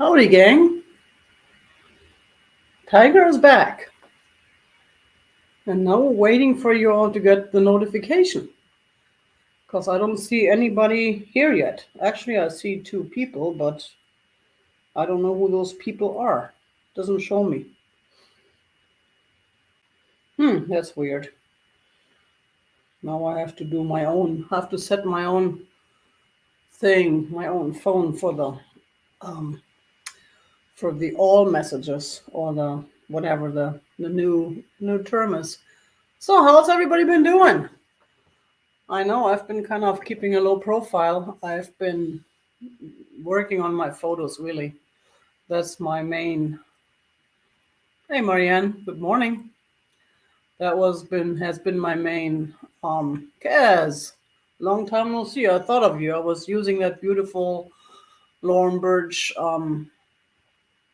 Howdy, gang. Tiger is back. And now we're waiting for you all to get the notification. Because I don't see anybody here yet. Actually, I see two people, but I don't know who those people are. Doesn't show me. That's weird. Now I have to do my own, have to set my own thing, my own phone um, for the all messages or the whatever the new term is. So how's everybody been doing? I know I've been kind of keeping a low profile. I've been working on my photos really. That's my main. Hey Marianne, good morning. That has been my main. Kaz, long time no see. I thought of you. I was using that beautiful Lauren Birch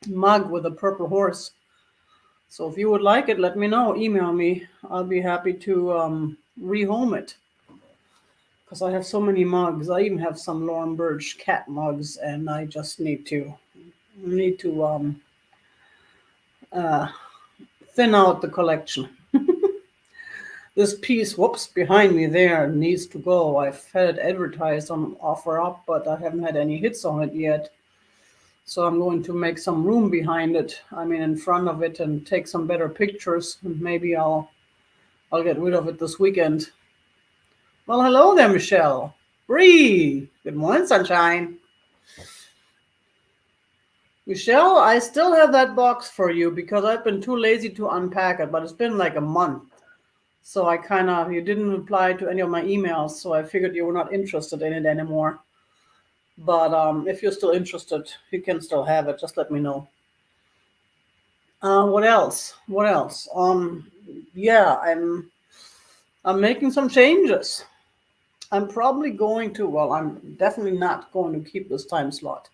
mug with a purple horse. So if you would like it, let me know. Email me. I'll be happy to rehome it. Because I have so many mugs. I even have some Lauren Birch cat mugs, and I just need to thin out the collection. This piece, whoops, behind me there needs to go. I've had it advertised on OfferUp, but I haven't had any hits on it yet. So I'm going to make some room behind it. I mean, in front of it, and take some better pictures. And maybe I'll get rid of it this weekend. Well, hello there, Michelle. Bree. Good morning, sunshine. Michelle, I still have that box for you because I've been too lazy to unpack it, but it's been like a month. So you didn't reply to any of my emails, so I figured you were not interested in it anymore. But if you're still interested, you can still have it. Just let me know. What else? Yeah, I'm making some changes. I'm definitely not going to keep this time slot.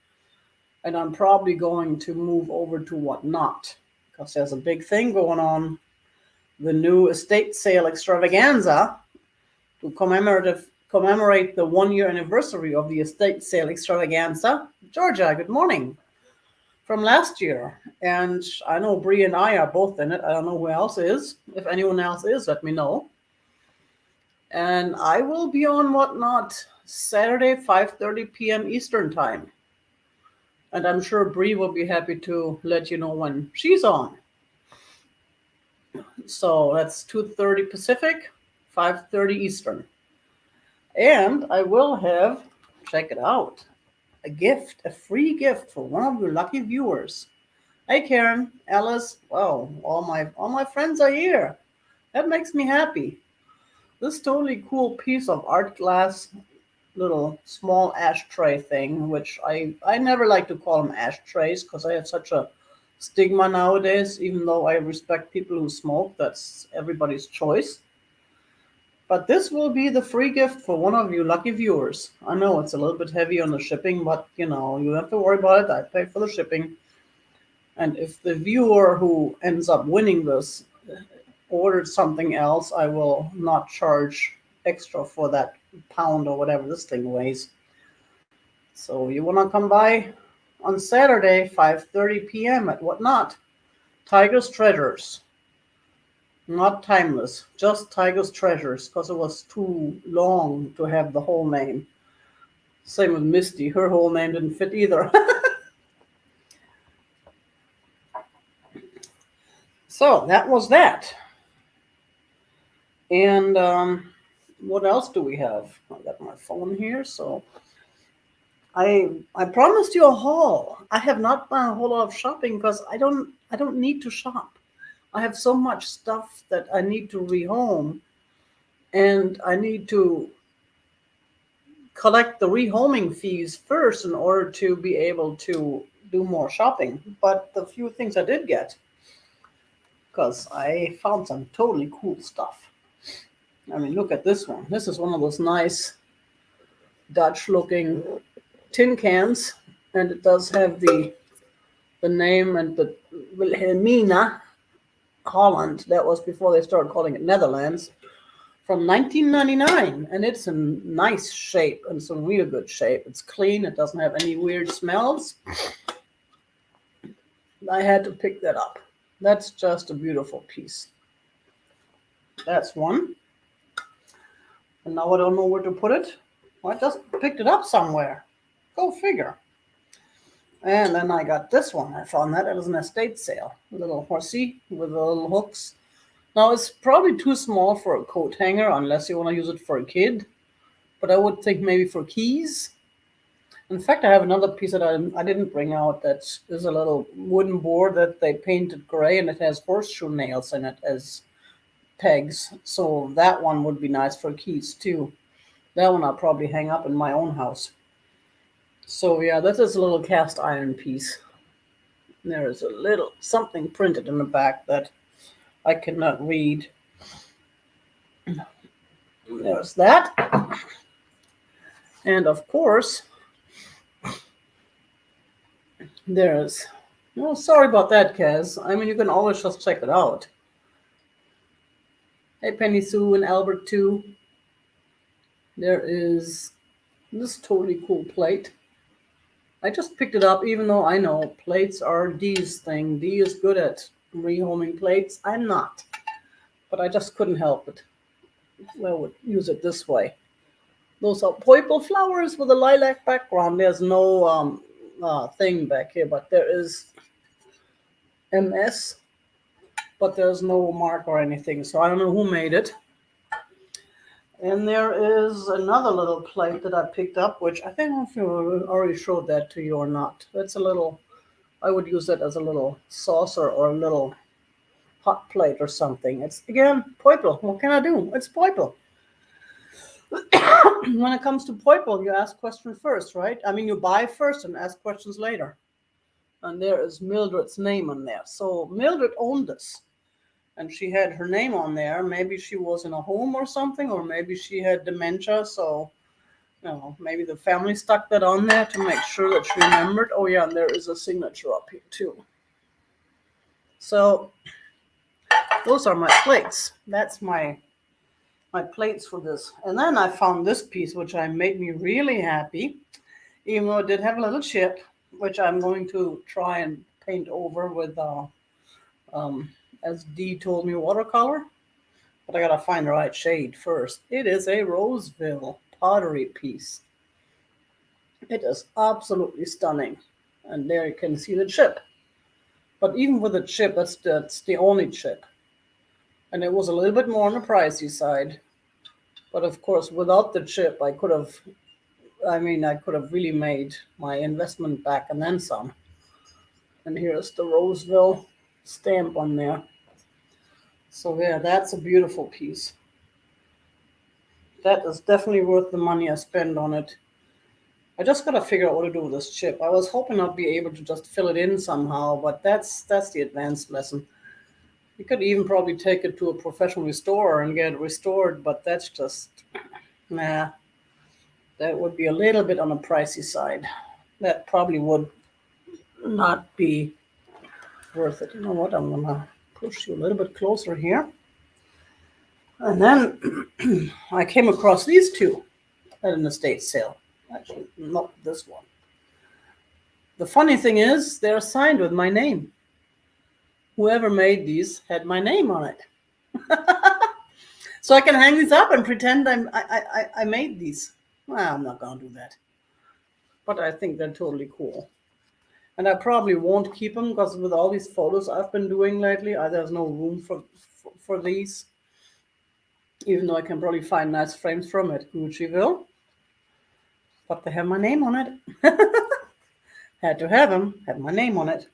And I'm probably going to move over to Whatnot because there's a big thing going on. The new estate sale extravaganza to commemorate the 1-year anniversary of the estate sale extravaganza. Georgia, good morning. From last year. And I know Bree and I are both in it. I don't know who else is. If anyone else is, let me know. And I will be on Whatnot Saturday, 5:30 p.m. Eastern time. And I'm sure Bree will be happy to let you know when she's on. So that's 2:30 Pacific, 5:30 Eastern. And I will have, check it out, a free gift for one of your lucky viewers. Hey Karen, Alice, wow, all my friends are here. That makes me happy. This totally cool piece of art glass, little small ashtray thing, which I never like to call them ashtrays because I have such a stigma nowadays, even though I respect people who smoke. That's everybody's choice. But this will be the free gift for one of you lucky viewers. I know it's a little bit heavy on the shipping, but you don't have to worry about it. I pay for the shipping. And if the viewer who ends up winning this ordered something else, I will not charge extra for that pound or whatever this thing weighs. So you want to come by on Saturday, 5:30 p.m. at Whatnot. Tiger's Treasures. Not Timeless, just Tiger's Treasures, because it was too long to have the whole name. Same with Misty. Her whole name didn't fit either. So that was that. And what else do we have? I got my phone here, so I promised you a haul. I have not done a whole lot of shopping because I don't need to shop. I have so much stuff that I need to rehome, and I need to collect the rehoming fees first in order to be able to do more shopping. But the few things I did get, because I found some totally cool stuff. I mean, look at this one. This is one of those nice Dutch-looking tin cans, and it does have the name and the Wilhelmina Holland. That was before they started calling it Netherlands. From 1999, and it's in nice shape and some real good shape. It's clean. It doesn't have any weird smells. I had to pick that up. That's just a beautiful piece. That's one. And now I don't know where to put it. Well, I just picked it up somewhere. Go figure. And then I got this one. I found that it was an estate sale. A little horsey with the little hooks. Now it's probably too small for a coat hanger unless you want to use it for a kid. But I would think maybe for keys. In fact, I have another piece that I didn't bring out. That is a little wooden board that they painted gray, and it has horseshoe nails in it as pegs. So that one would be nice for keys too. That one I'll probably hang up in my own house. So yeah, that is a little cast iron piece. There is a little something printed in the back that I cannot read. There's that. And of course, there's, well, sorry about that, Kaz. I mean, you can always just check it out. Hey, Penny Sue and Albert too. There is this totally cool plate. I just picked it up, even though I know plates are Dee's thing. Dee is good at rehoming plates. I'm not. But I just couldn't help it. I would use it this way. Those are purple flowers with a lilac background. There's no thing back here, but there is MS, but there's no mark or anything. So I don't know who made it. And there is another little plate that I picked up, which I think I don't know if I already showed that to you or not. It's a little, I would use it as a little saucer or a little hot plate or something. It's, again, purple. What can I do? It's purple. When it comes to purple, you ask questions first, right? I mean, you buy first and ask questions later. And there is Mildred's name on there. So Mildred owned this. And she had her name on there. Maybe she was in a home or something, or maybe she had dementia. So, you know, maybe the family stuck that on there to make sure that she remembered. Oh, yeah, and there is a signature up here, too. So, those are my plates. That's my plates for this. And then I found this piece, which made me really happy, even though it did have a little chip, which I'm going to try and paint over with as Dee told me, watercolor. But I gotta find the right shade first. It is a Roseville pottery piece. It is absolutely stunning. And there you can see the chip. But even with the chip, that's the only chip. And it was a little bit more on the pricey side. But of course, without the chip, I could have really made my investment back and then some. And here's the Roseville stamp on there. So yeah, that's a beautiful piece. That is definitely worth the money I spend on it. I just gotta figure out what to do with this chip. I was hoping I'd be able to just fill it in somehow, but that's the advanced lesson. You could even probably take it to a professional restorer and get it restored, but that's just, nah. That would be a little bit on the pricey side. That probably would not be worth it. You know what? I'm gonna push you a little bit closer here. And then I came across these two at an estate sale. Actually, not this one. The funny thing is, they're signed with my name. Whoever made these had my name on it. So I can hang these up and pretend I made these. Well, I'm not going to do that. But I think they're totally cool. And I probably won't keep them because with all these photos I've been doing lately, there's no room for these. Even though I can probably find nice frames from it. Guccieville. But they have my name on it. Had to have them. Had my name on it.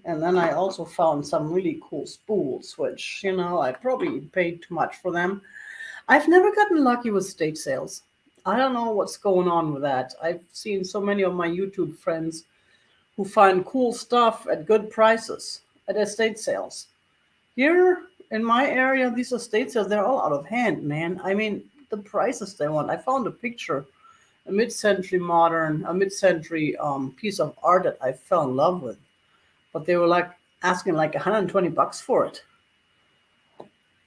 And then I also found some really cool spools, which, you know, I probably paid too much for them. I've never gotten lucky with estate sales. I don't know what's going on with that. I've seen so many of my YouTube friends who find cool stuff at good prices at estate sales. Here in my area, these estate sales, they're all out of hand, man. I mean, the prices they want. I found a picture, a mid-century piece of art that I fell in love with. But they were like asking like $120 for it.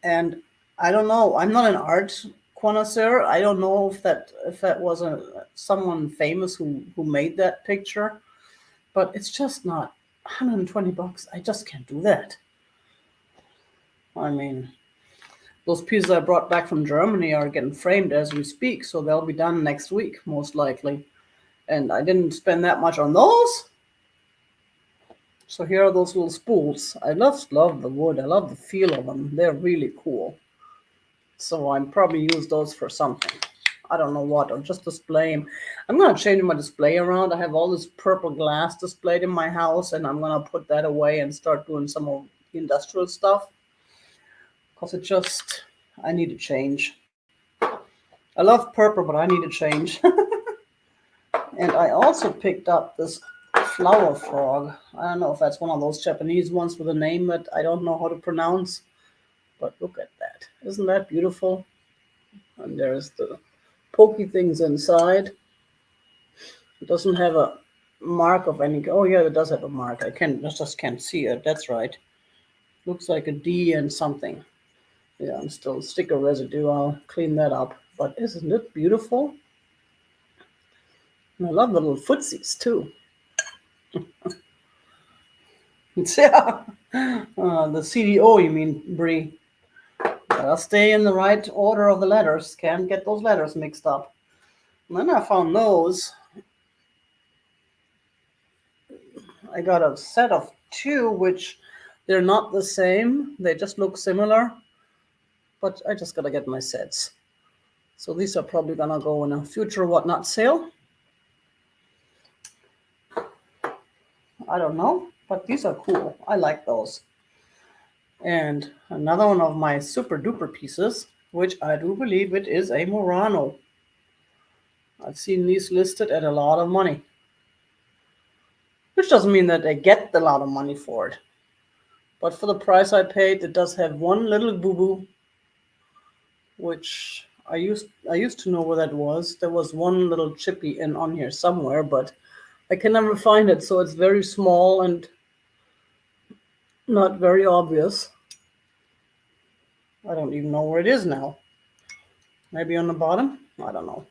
And I don't know. I'm not an art connoisseur. I don't know if that was someone famous who made that picture. but it's just not $120. I just can't do that. I mean, those pieces I brought back from Germany are getting framed as we speak, so they'll be done next week, most likely. And I didn't spend that much on those. So here are those little spools. I love the wood. I love the feel of them. They're really cool. So I'm probably use those for something. I don't know what, or just display them. I'm going to change my display around. I have all this purple glass displayed in my house, and I'm going to put that away and start doing some of the industrial stuff. Because I need to change. I love purple, but I need to change. And I also picked up this flower frog. I don't know if that's one of those Japanese ones with a name that I don't know how to pronounce. But look at that. Isn't that beautiful? And there's the pokey things inside. It doesn't have a mark of any. Oh yeah, it does have a mark. I just can't see it. That's right. Looks like a D and something. Yeah, I'm still sticker residue. I'll clean that up. But isn't it beautiful? And I love the little footsies too. Yeah. The CDO, you mean, Brie? I'll stay in the right order of the letters. Can't get those letters mixed up. And then I found those. I got a set of two, which they're not the same. They just look similar. But I just got to get my sets. So these are probably going to go in a future whatnot sale. I don't know, but these are cool. I like those. And another one of my super duper pieces, which I do believe it is a Murano. I've seen these listed at a lot of money. Which doesn't mean that I get a lot of money for it. But for the price I paid, it does have one little boo-boo, which I used to know where that was. There was one little chippy in on here somewhere, but I can never find it, so it's very small and not very obvious. I don't even know where it is now. Maybe on the bottom? I don't know.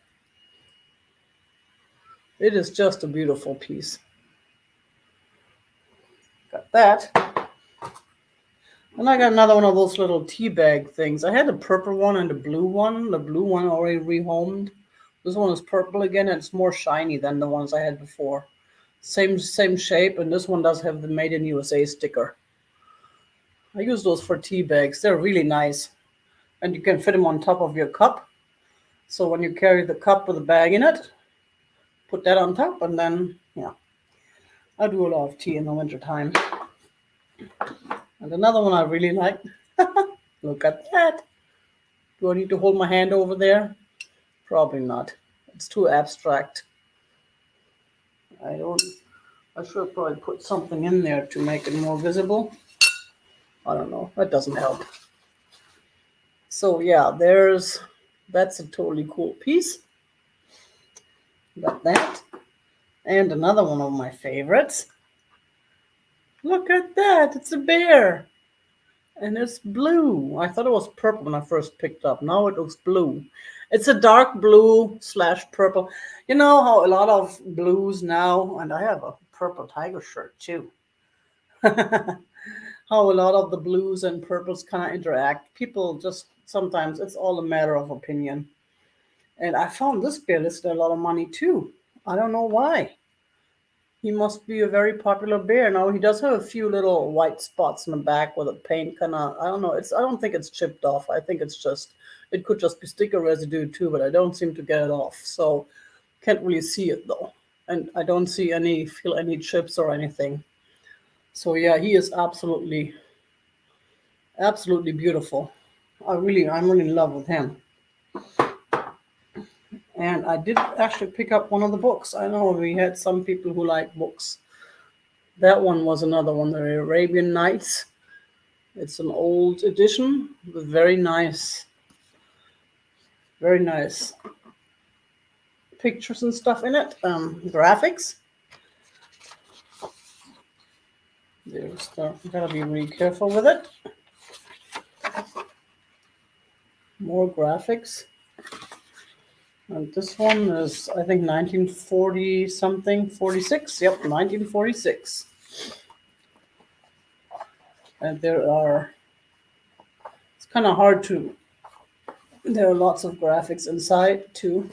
It is just a beautiful piece. Got that. And I got another one of those little tea bag things. I had the purple one and the blue one. The blue one already rehomed. This one is purple again, and it's more shiny than the ones I had before. Same shape, and this one does have the Made in USA sticker. I use those for tea bags. They're really nice. And you can fit them on top of your cup. So when you carry the cup with a bag in it, put that on top, and then, yeah. I do a lot of tea in the wintertime. And another one I really like. Look at that. Do I need to hold my hand over there? Probably not. It's too abstract. I should probably put something in there to make it more visible. I don't know. That doesn't help. So yeah, that's a totally cool piece. Got that. And another one of my favorites. Look at that. It's a bear. And it's blue. I thought it was purple when I first picked up. Now it looks blue. It's a dark blue / purple. You know how a lot of blues now, and I have a purple tiger shirt too. How a lot of the blues and purples kind of interact. People just sometimes it's all a matter of opinion. And I found this bear listed a lot of money too. I don't know why. He must be a very popular bear. Now he does have a few little white spots in the back where the paint kind of I don't know. I don't think it's chipped off. I think it could just be sticker residue too, but I don't seem to get it off. So can't really see it though. And I don't feel any chips or anything. So yeah, he is absolutely beautiful. I'm really in love with him. And I did actually pick up one of the books. I know we had some people who like books. That one was another one, the Arabian Nights. It's an old edition with very nice pictures and stuff in it, graphics. Gotta be really careful with it. More graphics. And this one is, I think, 1940 something, 46. Yep, 1946. And it's kind of hard to, there are lots of graphics inside too.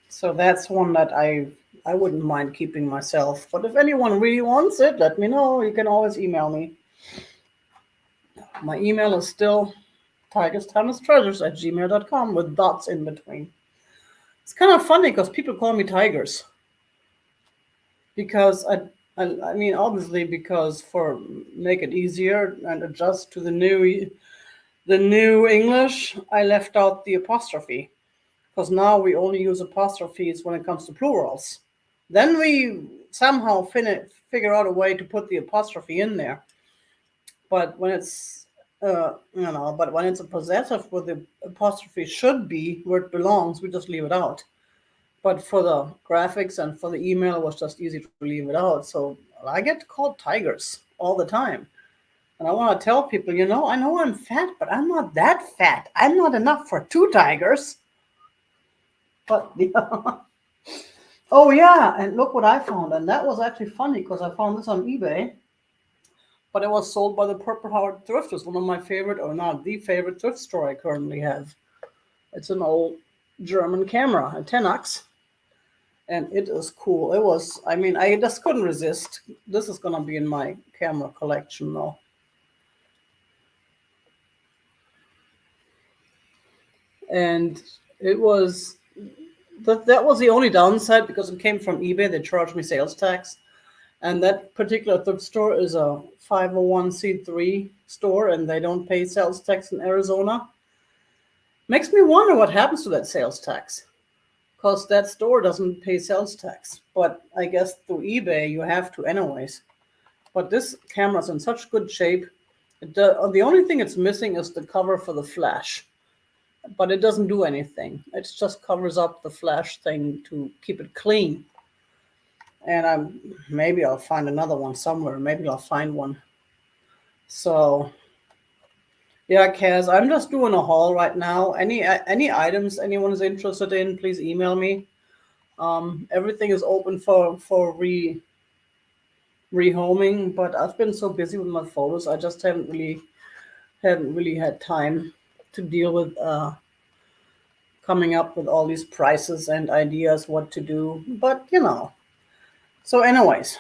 So that's one that I wouldn't mind keeping myself. But if anyone really wants it, let me know. You can always email me. My email is still tigerstimelesstreasures@gmail.com with dots in between. It's kind of funny because people call me Tigers. Because I mean, obviously, because for make it easier and adjust to the new English, I left out the apostrophe because now we only use apostrophes when it comes to plurals. Then we somehow figure out a way to put the apostrophe in there. But when it's but when it's a possessive where the apostrophe should be where it belongs, we just leave it out. But for the graphics and for the email, it was just easy to leave it out. So I get called Tigers all the time. And I want to tell people, I know I'm fat, but I'm not that fat. I'm not enough for two tigers. But yeah. Oh yeah, and look what I found. And that was actually funny because I found this on eBay. But it was sold by the Purple Heart Thrift. It's one of my favorite, or not the favorite thrift store I currently have. It's an old German camera, a Tenax. And it is cool. It was, I mean, I just couldn't resist. This is going to be in my camera collection though. And it was, that was the only downside because it came from eBay. They charged me sales tax. And that particular thrift store is a 501c3 store and they don't pay sales tax in Arizona. Makes me wonder what happens to that sales tax. Because that store doesn't pay sales tax. But I guess through eBay, you have to anyways. But this camera's in such good shape. The only thing it's missing is the cover for the flash. But it doesn't do anything. It just covers up the flash thing to keep it clean. And maybe I'll find another one somewhere. Maybe I'll find one. So, yeah, Kaz, I'm just doing a haul right now. Any items anyone is interested in, please email me. Everything is open for rehoming, but I've been so busy with my photos, I just haven't really had time to deal with coming up with all these prices and ideas what to do. But so anyways,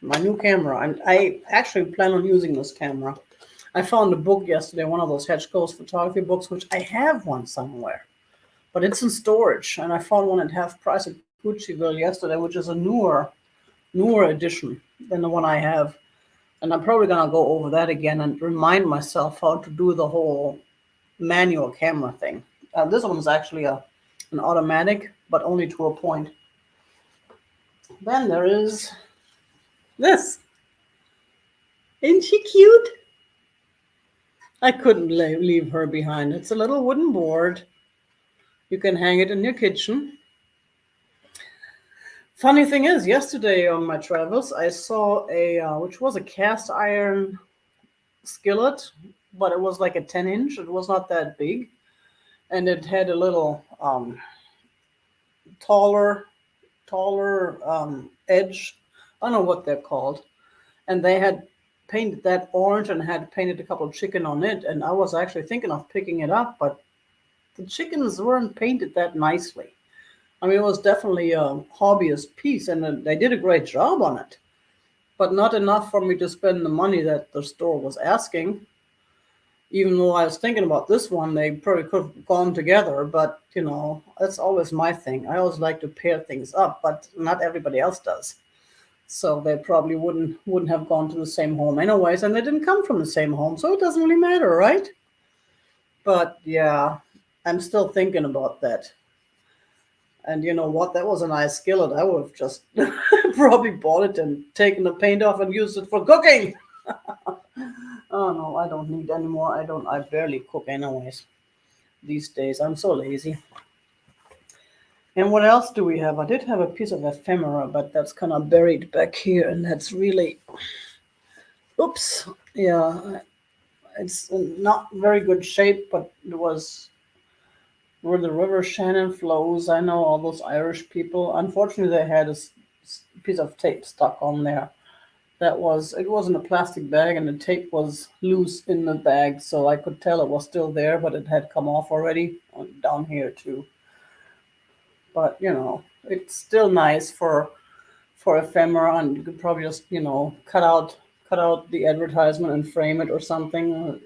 my new camera. I actually plan on using this camera. I found a book yesterday, one of those Hedgeco's photography books, which I have one somewhere, but it's in storage. And I found one at half price at Gucciville yesterday, which is a newer edition than the one I have. And I'm probably gonna go over that again and remind myself how to do the whole manual camera thing. This one is actually an automatic, but only to a point. Then there is this. Isn't she cute? I couldn't leave her behind. It's a little wooden board. You can hang it in your kitchen. Funny thing is, yesterday on my travels, I saw which was a cast iron skillet, but it was like a 10-inch. It was not that big. And it had a little taller edge. I don't know what they're called. And they had painted that orange and had painted a couple of chicken on it. And I was actually thinking of picking it up, but the chickens weren't painted that nicely. I mean, it was definitely a hobbyist piece, and they did a great job on it, but not enough for me to spend the money that the store was asking. Even though I was thinking about this one, they probably could have gone together, but that's always my thing. I always like to pair things up, but not everybody else does. So they probably wouldn't have gone to the same home anyways, and they didn't come from the same home, so it doesn't really matter, right? But yeah, I'm still thinking about that. And you know what? That was a nice skillet. I would have just probably bought it and taken the paint off and used it for cooking. Oh no, I don't need any more. I barely cook anyways these days. I'm so lazy. And what else do we have? I did have a piece of ephemera, but that's kind of buried back here, and that's really, oops, yeah, it's in not very good shape, but it was where the River Shannon flows. I know all those Irish people. Unfortunately, they had a piece of tape stuck on there. It was in a plastic bag, and the tape was loose in the bag, so I could tell it was still there, but it had come off already down here too. But it's still nice for ephemera, and you could probably just cut out the advertisement and frame it or something.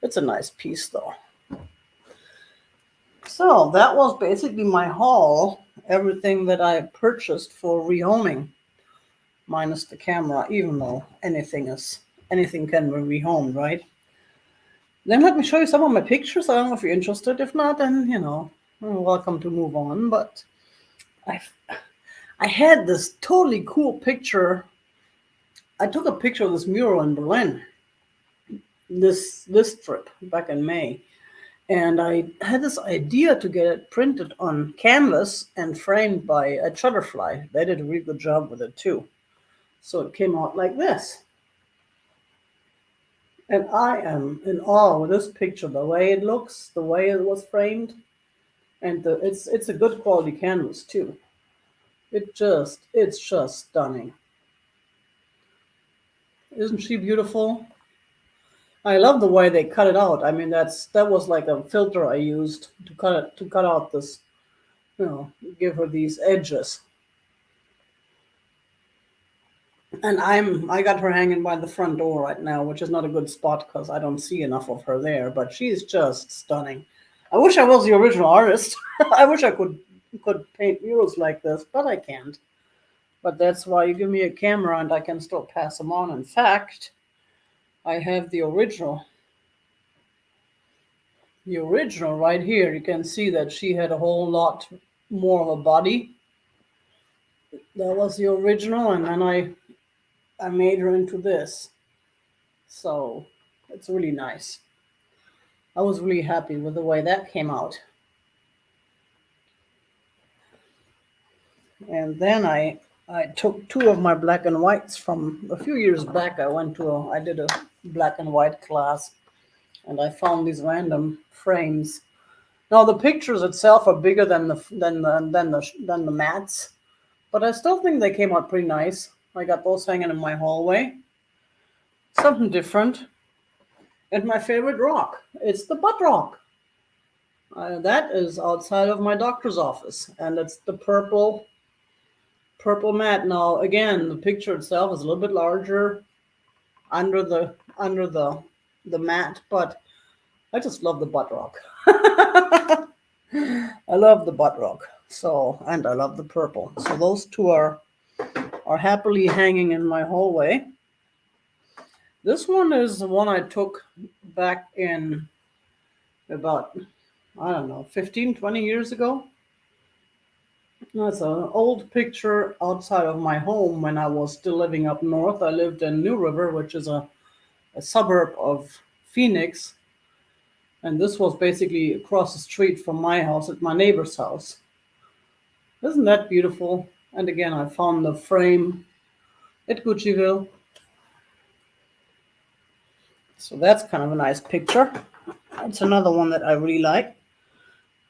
It's a nice piece though. So that was basically my haul. Everything that I purchased for rehoming, minus the camera, even though anything can be rehomed, right? Then let me show you some of my pictures. I don't know if you're interested. If not, then you're welcome to move on. But I had this totally cool picture. I took a picture of this mural in Berlin this trip back in May. And I had this idea to get it printed on canvas and framed by a Shutterfly. They did a really good job with it too. So it came out like this. And I am in awe with this picture, the way it looks, the way it was framed. And it's a good quality canvas too. It's just stunning. Isn't she beautiful? I love the way they cut it out. I mean, that was like a filter I used to cut out this, give her these edges. And I got her hanging by the front door right now, which is not a good spot because I don't see enough of her there, but she's just stunning. I wish I was the original artist. I wish I could paint murals like this, but I can't. But that's why you give me a camera and I can still pass them on. In fact, I have the original. The original right here. You can see that she had a whole lot more of a body. That was the original, and then I made her into this. So it's really nice. I was really happy with the way that came out. And then I took two of my black and whites from a few years back. I did a black and white class, and I found these random frames. Now the pictures itself are bigger than the mats, but I still think they came out pretty nice. I got those hanging in my hallway. Something different. And my favorite rock, it's the butt rock. That is outside of my doctor's office, and it's the purple mat. Now again, the picture itself is a little bit larger under the mat, but I just love the butt rock. I love the butt rock. So, and I love the purple. So those two are happily hanging in my hallway. This one is the one I took back in about, I don't know, 15, 20 years ago. That's an old picture outside of my home when I was still living up north. I lived in New River, which is a suburb of Phoenix. And this was basically across the street from my house at my neighbor's house. Isn't that beautiful? And again, I found the frame at Guccieville. So that's kind of a nice picture. It's another one that I really like.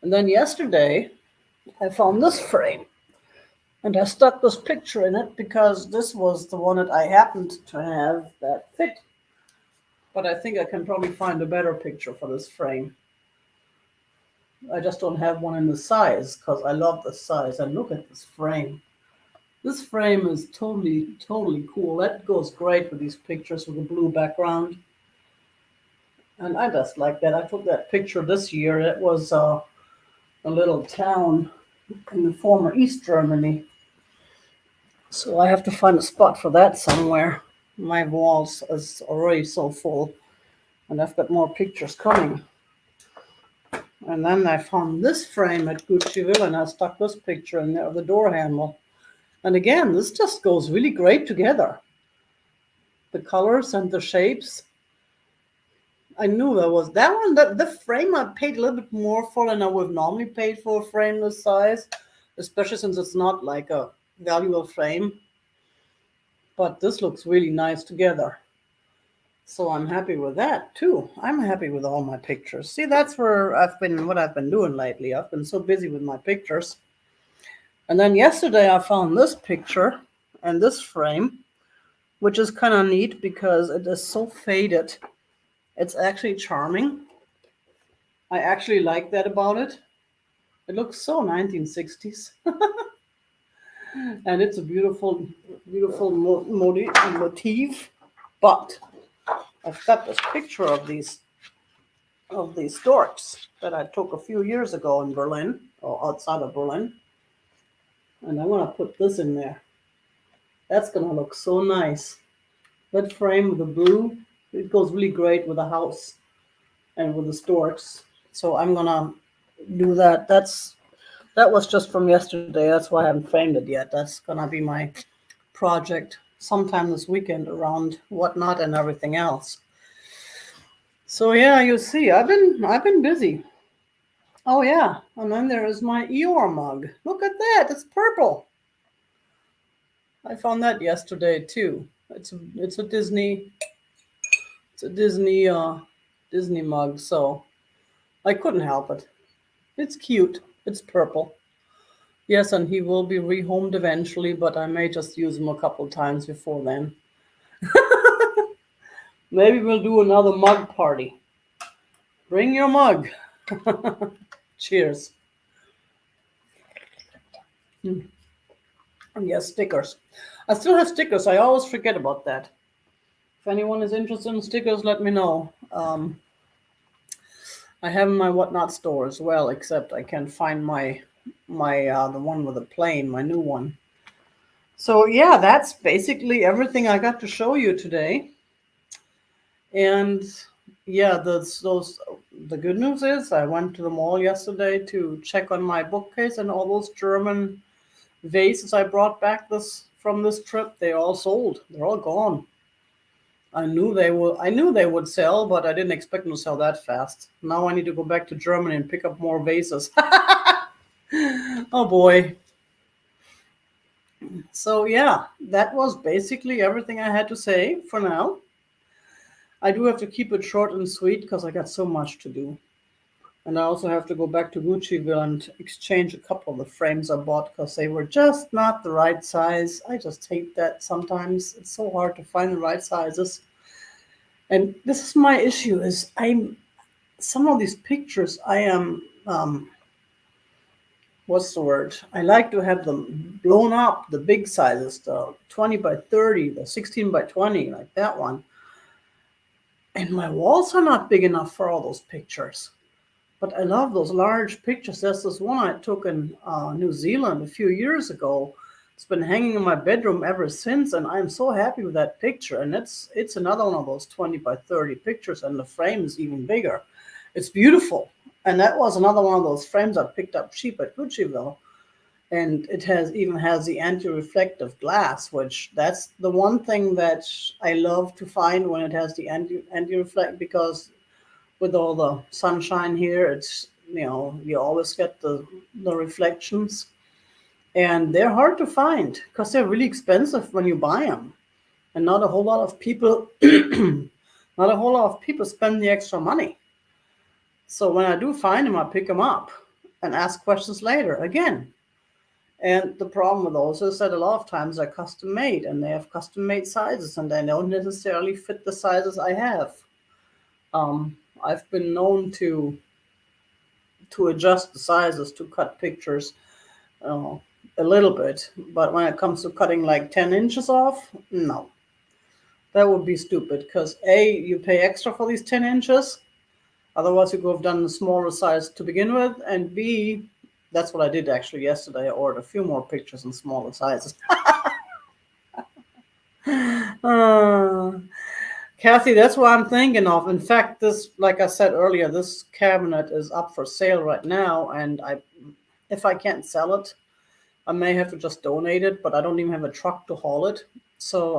And then yesterday, I found this frame. And I stuck this picture in it because this was the one that I happened to have that fit. But I think I can probably find a better picture for this frame. I just don't have one in the size because I love the size. And look at this frame. This frame is totally, totally cool. That goes great with these pictures with a blue background. And I just like that. I took that picture this year. It was a little town in the former East Germany. So I have to find a spot for that somewhere. My walls is already so full. And I've got more pictures coming. And then I found this frame at Guccieville, and I stuck this picture in there of the door handle. And again, this just goes really great together. The colors and the shapes. I knew there was that one. The frame I paid a little bit more for than I would have normally paid for a frame this size, especially since it's not like a valuable frame. But this looks really nice together. So I'm happy with that too. I'm happy with all my pictures. See, that's where what I've been doing lately. I've been so busy with my pictures. And then yesterday I found this picture and this frame, which is kind of neat because it is so faded. It's actually charming. I actually like that about it. It looks so 1960s. And it's a beautiful, beautiful motif. But I've got this picture of these storks that I took a few years ago in Berlin or outside of Berlin. And I'm going to put this in there. That's going to look so nice. That frame with the blue, it goes really great with the house and with the storks. So I'm going to do that. That was just from yesterday. That's why I haven't framed it yet. That's going to be my project sometime this weekend around whatnot and everything else. So yeah, you see, I've been busy. Oh yeah, and then there is my Eeyore mug. Look at that, it's purple. I found that yesterday too. It's a Disney mug, so I couldn't help it. It's cute. It's purple. Yes, and he will be rehomed eventually, but I may just use him a couple times before then. Maybe we'll do another mug party. Bring your mug. Cheers. And yes, stickers. I still have stickers. I always forget about that. If anyone is interested in stickers, let me know. I have my Whatnot store as well, except I can't find my the one with the plane, my new one. So yeah, that's basically everything I got to show you today. And yeah, the good news is I went to the mall yesterday to check on my bookcase, and all those German vases I brought back from this trip, they all sold. They're all gone. I knew they would sell, but I didn't expect them to sell that fast. Now I need to go back to Germany and pick up more vases. Oh boy. So yeah, that was basically everything I had to say for now. I do have to keep it short and sweet because I got so much to do. And I also have to go back to Guccieville and exchange a couple of the frames I bought because they were just not the right size. I just hate that sometimes. It's so hard to find the right sizes. And this is my issue is some of these pictures I am what's the word? I like to have them blown up, the big sizes, the 20 by 30, the 16 by 20, like that one. And my walls are not big enough for all those pictures. But I love those large pictures. There's this one I took in New Zealand a few years ago. It's been hanging in my bedroom ever since, and I'm so happy with that picture. And it's another one of those 20 by 30 pictures, and the frame is even bigger. It's beautiful. And that was another one of those frames I picked up cheap at Guccieville. And it even has the anti-reflective glass, which that's the one thing that I love to find when it has the anti-reflect, because with all the sunshine here, it's you always get the reflections, and they're hard to find because they're really expensive when you buy them, and not a whole lot of people spend the extra money. So when I do find them, I pick them up and ask questions later again. And the problem with those is that a lot of times they're custom made and they have custom made sizes, and they don't necessarily fit the sizes I have. I've been known to adjust the sizes to cut pictures a little bit, but when it comes to cutting like 10 inches off, no. That would be stupid because A, you pay extra for these 10 inches. Otherwise, you could have done a smaller size to begin with. And B, that's what I did actually yesterday. I ordered a few more pictures in smaller sizes. Kathy, that's what I'm thinking of. In fact, this, like I said earlier, this cabinet is up for sale right now, and if I can't sell it, I may have to just donate it, but I don't even have a truck to haul it. So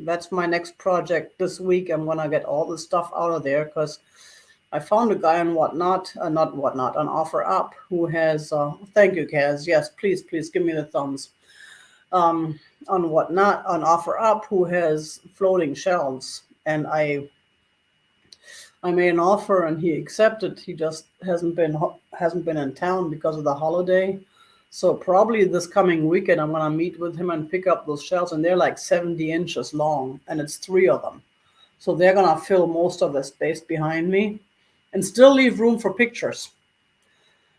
that's my next project this week. I'm gonna get all the stuff out of there because I found a guy on Whatnot, not Whatnot, on OfferUp who has. Thank you, Kaz. Yes, please give me the thumbs. On Whatnot, on OfferUp, who has floating shelves, and I I made an offer and he accepted. He just hasn't been in town because of the holiday. So probably this coming weekend I'm gonna meet with him and pick up those shells, and they're like 70 inches long, and it's three of them. So they're gonna fill most of the space behind me, and still leave room for pictures.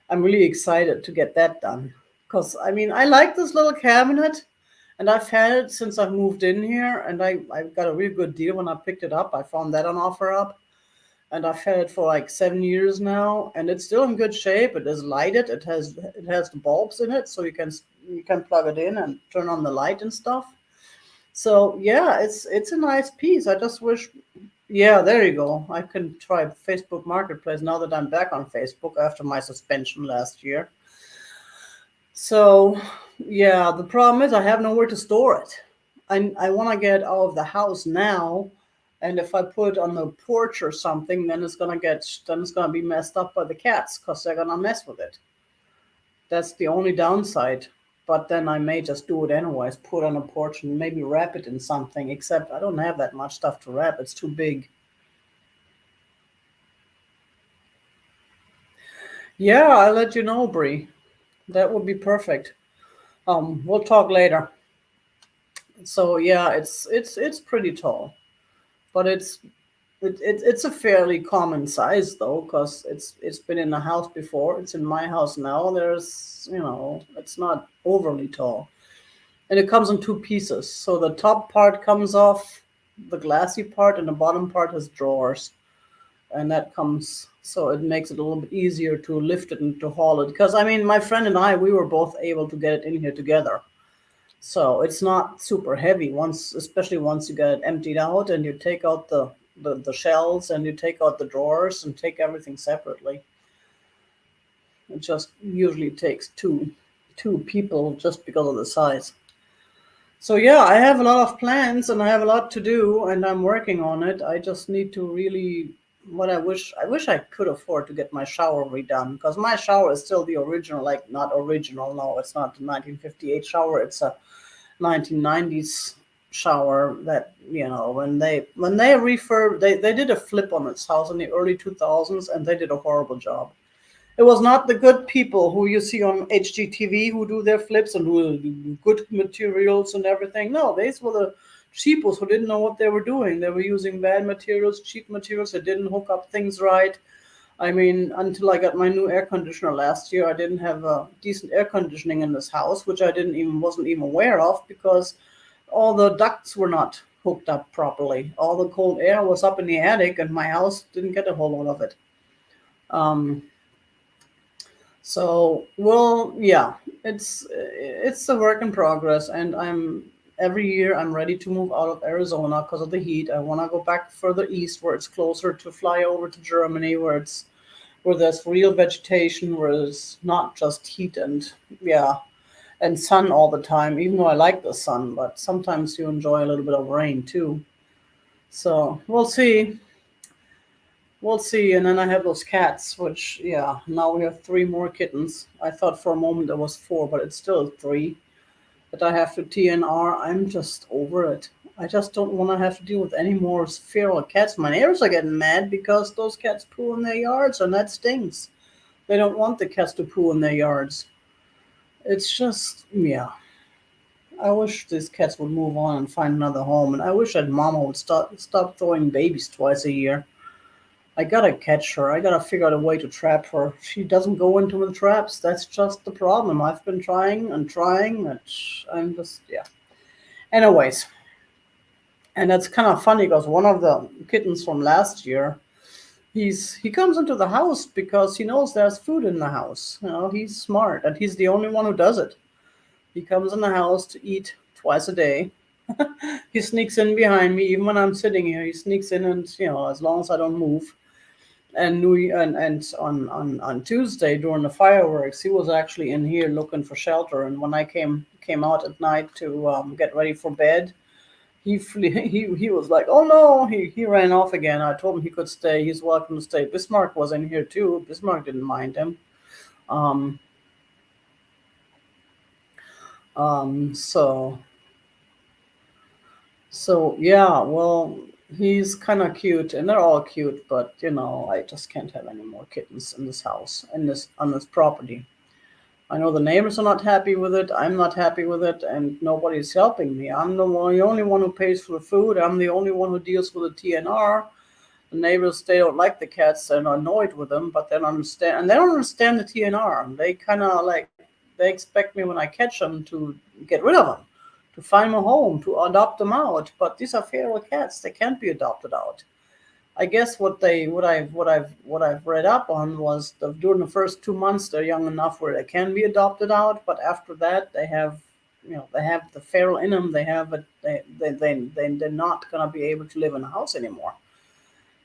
I'm really excited to get that done because I mean I like this little cabinet, and I've had it since I moved in here, and I got a really good deal when I picked it up. I found that on OfferUp, and I've had it for like 7 years now, and it's still in good shape. It is lighted. It has the bulbs in it, so you can plug it in and turn on the light and stuff. So yeah, it's a nice piece. I just wish, yeah, there you go. I can try Facebook Marketplace now that I'm back on Facebook after my suspension last year. So yeah, the problem is I have nowhere to store it. I want to get out of the house now, and if I put it on the porch or something, then it's gonna be messed up by the cats because they're gonna mess with it. That's the only downside. But then I may just do it anyways, put it on a porch and maybe wrap it in something. Except I don't have that much stuff to wrap. It's too big. Yeah, I'll let you know, Bree. That would be perfect. We'll talk later. So yeah, it's pretty tall, but it's a fairly common size though, because it's been in a house before. It's in my house now. It's not overly tall, and it comes in two pieces. So the top part comes off the glassy part, and the bottom part has drawers, and that comes. So it makes it a little bit easier to lift it and to haul it. Because I mean, my friend and I, we were both able to get it in here together. So it's not super heavy especially once you get it emptied out and you take out the shells and you take out the drawers and take everything separately. It just usually takes two people just because of the size. So yeah, I have a lot of plans and I have a lot to do and I'm working on it. I just need to really what I wish I could afford to get my shower redone because my shower is still the original, like not original, no, it's not the 1958 shower, it's a 1990s shower that when they they did a flip on its house in the early 2000s and they did a horrible job. It was not the good people who you see on HGTV who do their flips and who do good materials and everything. No, these were the cheapos who didn't know what they were doing. They were using bad materials, cheap materials. They didn't hook up things right. I mean, until I got my new air conditioner last year, I didn't have a decent air conditioning in this house, which I didn't even wasn't even aware of because all the ducts were not hooked up properly. All the cold air was up in the attic, and my house didn't get a whole lot of it. Um, well, yeah, it's a work in progress, and every year I'm ready to move out of Arizona because of the heat. I want to go back further east where it's closer to fly over to Germany, where there's real vegetation, where it's not just heat and yeah, and sun all the time. Even though I like the sun, but sometimes you enjoy a little bit of rain too. So we'll see. We'll see. And then I have those cats, which, yeah, now we have three more kittens. I thought for a moment there was four, but it's still three that I have to TNR. I'm just over it. I just don't want to have to deal with any more feral cats. My neighbors are getting mad because those cats poo in their yards, and that stings. They don't want the cats to poo in their yards. It's just, yeah. I wish these cats would move on and find another home, and I wish that Mama would stop throwing babies twice a year. I gotta catch her. I gotta figure out a way to trap her. She doesn't go into the traps. That's just the problem. I've been trying and trying, and I'm just yeah. Anyways, and that's kind of funny because one of the kittens from last year, he comes into the house because he knows there's food in the house. He's smart, and he's the only one who does it. He comes in the house to eat twice a day. He sneaks in behind me, even when I'm sitting here. He sneaks in, and as long as I don't move. And on Tuesday during the fireworks, he was actually in here looking for shelter. And when I came out at night to get ready for bed, he was like, "Oh no!" He ran off again. I told him he could stay. He's welcome to stay. Bismarck was in here too. Bismarck didn't mind him. Um, um, so so yeah. Well. He's kind of cute, and they're all cute, but I just can't have any more kittens in this house, on this property. I know the neighbors are not happy with it. I'm not happy with it, and nobody's helping me. I'm the only one who pays for the food. I'm the only one who deals with the TNR. The neighbors, they don't like the cats and are annoyed with them, but they don't understand the TNR. They kind of like they expect me when I catch them to get rid of them, to find a home, to adopt them out. But these are feral cats; they can't be adopted out. I guess what I've read up on was during the first 2 months they're young enough where they can be adopted out, but after that they have the feral in them. They have it. They're not gonna be able to live in a house anymore.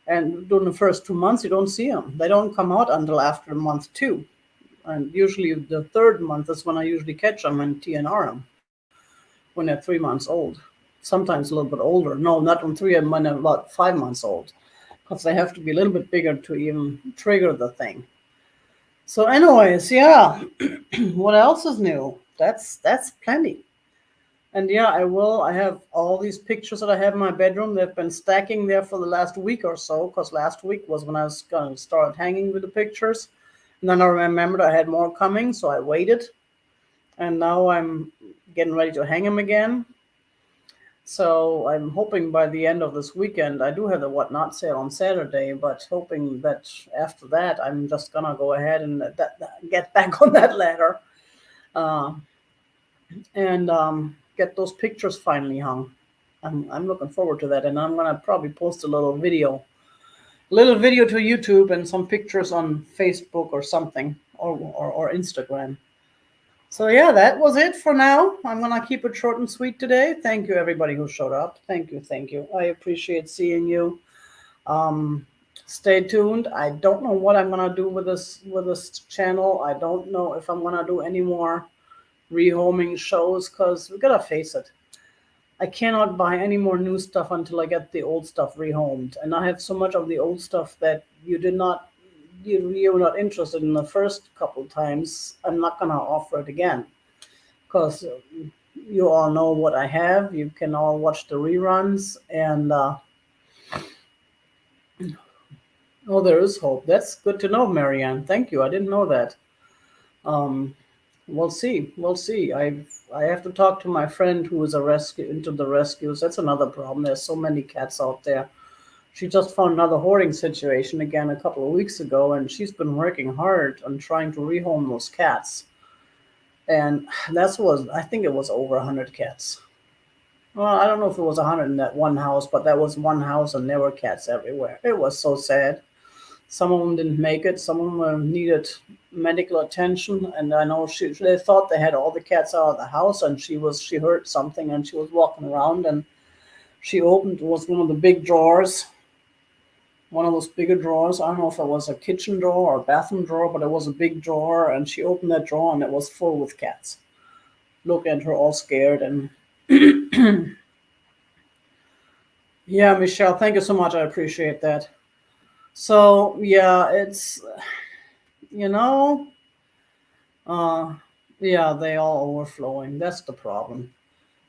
And during the first 2 months, you don't see them. They don't come out until after month two. And usually the third month is when I usually catch them and TNR them when they're 3 months old. Sometimes a little bit older. No, not when three, when they're about 5 months old, because they have to be a little bit bigger to even trigger the thing. So, anyways, yeah. What else is new? That's plenty. And yeah, I will. I have all these pictures that I have in my bedroom. They've been stacking there for the last week or so, because last week was when I was going to start hanging with the pictures. And then I remembered I had more coming, so I waited. And now I'm getting ready to hang them again. So I'm hoping by the end of this weekend, I do have the whatnot sale on Saturday, but hoping that after that, I'm just gonna go ahead and get back on that ladder, uh, and get those pictures finally hung. I'm looking forward to that, and I'm gonna probably post a little video to YouTube and some pictures on Facebook or something, or Instagram. So yeah, that was it for now. I'm gonna keep it short and sweet today. Thank you everybody who showed up. Thank you, thank you. I appreciate seeing you. Um, Stay tuned. I don't know what I'm gonna do with this channel. I don't know if I'm gonna do any more rehoming shows, because we gotta face it. I cannot buy any more new stuff until I get the old stuff rehomed. And I have so much of the old stuff that you were not interested in the first couple times. I'm not gonna offer it again, because you all know what I have. You can all watch the reruns, and oh, there is hope. That's good to know, Marianne. Thank you. I didn't know that. Um, we'll see. We'll see. I have to talk to my friend who is a rescue into the rescues. That's another problem. There's so many cats out there. She just found another hoarding situation again a couple of weeks ago, and she's been working hard on trying to rehome those cats. And I think it was over 100 cats. Well, I don't know if it was 100 in that one house, but that was one house, and there were cats everywhere. It was so sad. Some of them didn't make it. Some of them needed medical attention, and I know they thought they had all the cats out of the house, and she heard something, and she was walking around, and she opened, it was one of the big drawers, one of those bigger drawers. I don't know if it was a kitchen drawer or a bathroom drawer, but it was a big drawer, and she opened that drawer, and it was full with cats. Look at her all scared, and yeah, Michelle, thank you so much. I appreciate that. So yeah, it's you know, uh, yeah, they all overflowing. That's the problem.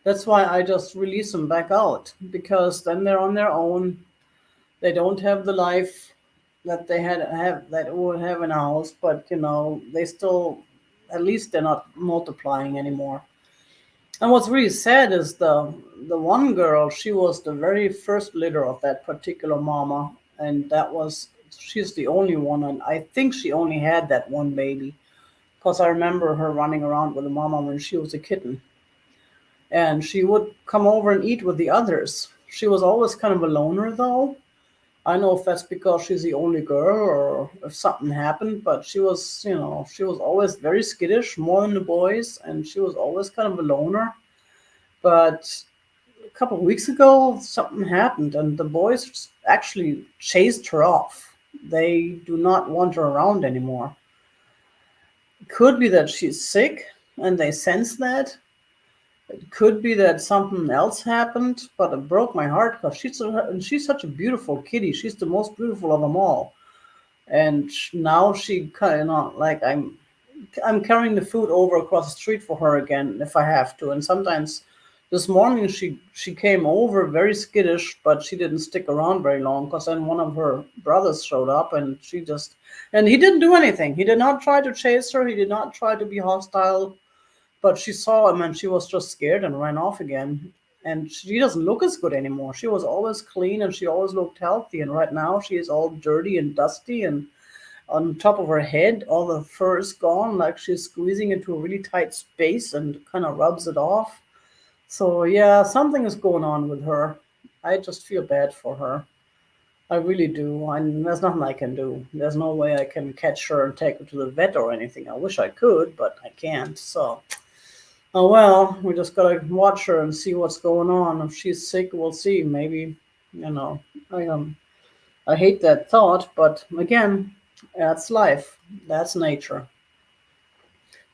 That's why I just release them back out, because then they're on their own. They don't have the life that they have that would have in a house, but they still, at least they're not multiplying anymore. And what's really sad is the one girl. She was the very first litter of that particular mama, and she's the only one, and I think she only had that one baby, because I remember her running around with the mama when she was a kitten, and she would come over and eat with the others. She was always kind of a loner, though. I don't know if that's because she's the only girl or if something happened, but she was always very skittish, more than the boys, and she was always kind of a loner. But a couple of weeks ago, something happened, and the boys actually chased her off. They do not want her around anymore. It could be that she's sick, and they sense that. It could be that something else happened, but it broke my heart, because she's such a beautiful kitty. She's the most beautiful of them all. And now she kind of like I'm carrying the food over across the street for her again if I have to. And sometimes This morning she came over very skittish, but she didn't stick around very long because then one of her brothers showed up and and he didn't do anything. He did not try to chase her. He did not try to be hostile, but she saw him and she was just scared and ran off again. And she doesn't look as good anymore. She was always clean and she always looked healthy. And right now she is all dirty and dusty and on top of her head, all the fur is gone, like she's squeezing into a really tight space and kind of rubs it off. So yeah, something is going on with her. I just feel bad for her. I really do. There's nothing I can do. There's no way I can catch her and take her to the vet or anything. I wish I could, but I can't. So, oh well, we just gotta watch her and see what's going on. If she's sick, we'll see. Maybe, you know, I hate that thought, but again, that's life. That's nature.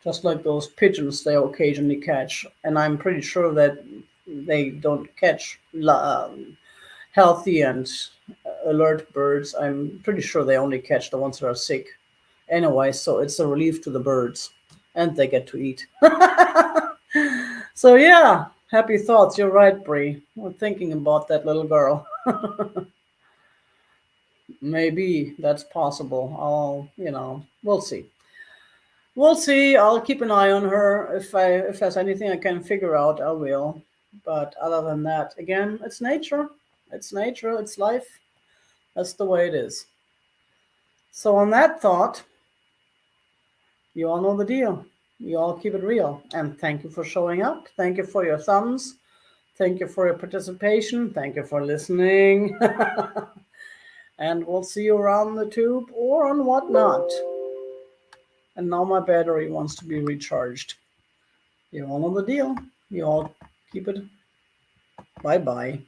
Just like those pigeons they occasionally catch. And I'm pretty sure that they don't catch healthy and alert birds. I'm pretty sure they only catch the ones that are sick. Anyway, so it's a relief to the birds and they get to eat. So, yeah, happy thoughts. You're right, Bree. We're thinking about that little girl. Maybe that's possible. We'll see. We'll see. I'll keep an eye on her. If there's anything I can figure out, I will. But other than that, again, it's nature. It's nature. It's life. That's the way it is. So on that thought, you all know the deal. You all keep it real. And thank you for showing up. Thank you for your thumbs. Thank you for your participation. Thank you for listening. And we'll see you around the tube or on whatnot. And now my battery wants to be recharged. You all know the deal. You all keep it. Bye-bye.